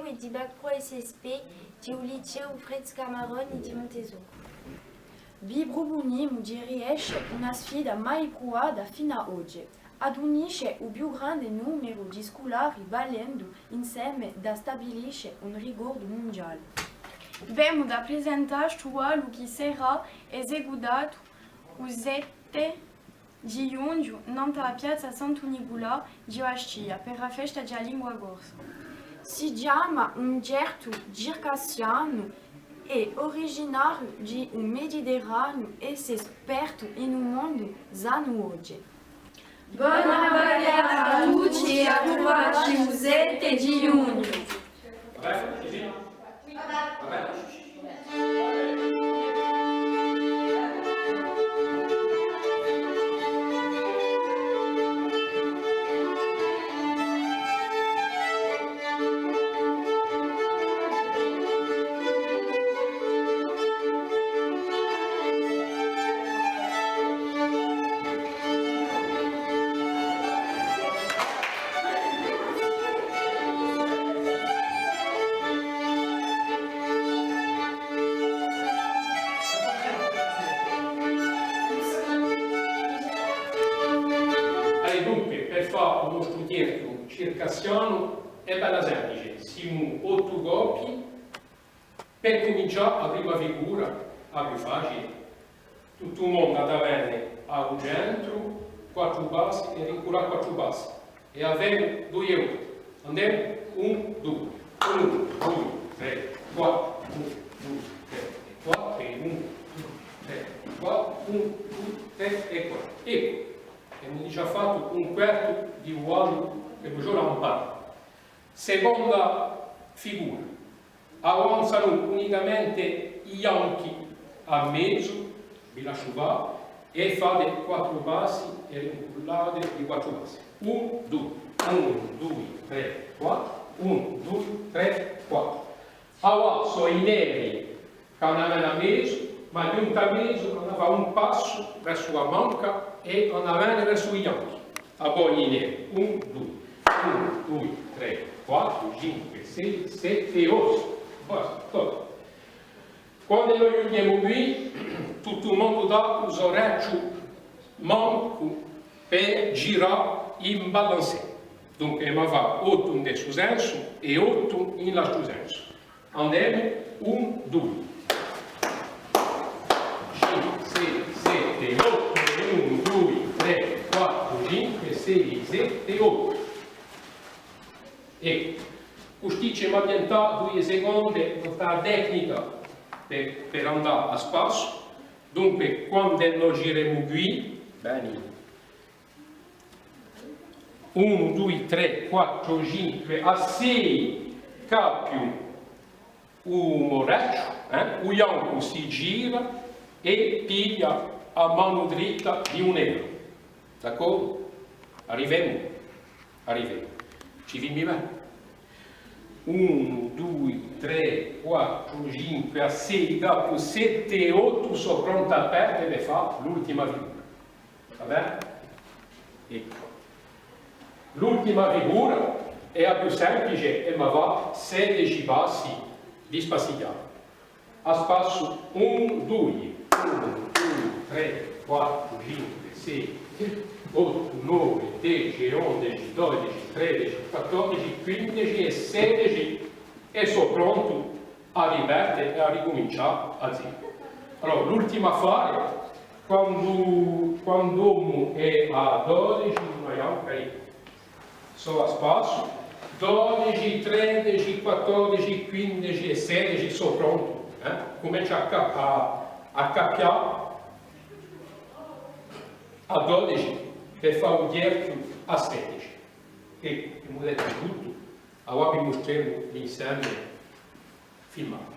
e di Bac Pro SSP, di o liceu Fred Cameron e di Montezor. Vi proponimo di riesce una sfida mai provata fino ad oggi, ad unire il più grande numero di scolari valendo insieme da stabilire un ricordo mondiale. Vamos apresentar o que será executado o 7 de junho na Piazza Sant'Unigola di Ostia per la festa della lingua corsa. Si chiama Umberto Circassiano, è originario di un Mediterraneo e si è esperto in un mondo sano oggi. Buona varietà a tutti e a trovarci il 7 di giugno. Dunque, per fare uno studietto circassiano è bella semplice, siamo 8 copie, per cominciare la prima figura, la più facile, tutto il mondo ad avere al centro 4 bassi e rinculare 4 bassi e avere 2 euro, andiamo 1, 2, 1, 2, 3, 4, 1, 2, 3, 4 e 1, 2, 3, 4, 1, 2, 3 e 4. Ecco. E mi dice ha fatto un quarto di uomo che giorno non parla. Seconda figura, avanzano unicamente i bianchi a mezzo, vi lascio fare, e fate 4 passi e rincullate di 4 passi. 1, 2, 1, 2, 3, 4, 1, 2, 3, 4. Avanzo i neri che andavano a mezzo, ma giunto a mezzo andava un passo verso la manca e andavano verso i bianchi. A poi i neri. 1, 2, 1, 2, 3, 4, 5, 6, 7, 8. Basta, tutto. Quando noi andiamo qui, tutto il mondo dà un orecchio manco per girare in balancé. Dunque, ma va 8 in questo senso e 8 in l'altro senso. Andiamo 1, 2, 5, 6, 7, 8, 1, 2, 3, 4, 5, 6, 7, 8. E così ci va diventare 2 secondi questa tecnica per andare a spasso. Dunque, quando noi giriamo qui, bene, 1, 2, 3, 4, 5, a 6 capi un orecchio, un bianco si gira e piglia a mano dritta di un euro. D'accordo? Arriviamo. Ci vedi bene? 1, 2, 3, 4, 5, a 6, capo 7 e 8 sono pronte a perdere e fa l'ultima figura. Va bene? Ecco. L'ultima figura è la più semplice e ma va 16 passi di spaziato. A spasso 1, 2, 1, 2, 3, 4, 5, 6, 8, 9, 10, 11, 12, 13, 14, 15 e 16 e sono pronto a ripetere e a ricominciare a zero. Allora, l'ultima fase, quando uno è a 12, noi anche sono a spasso, 12, 13, 14, 15 e 16 sono pronto. Comincia a cappiare a 12 per fare un dietro a 16. E abbiamo detto tutto, ora vi mostriamo insieme filmato.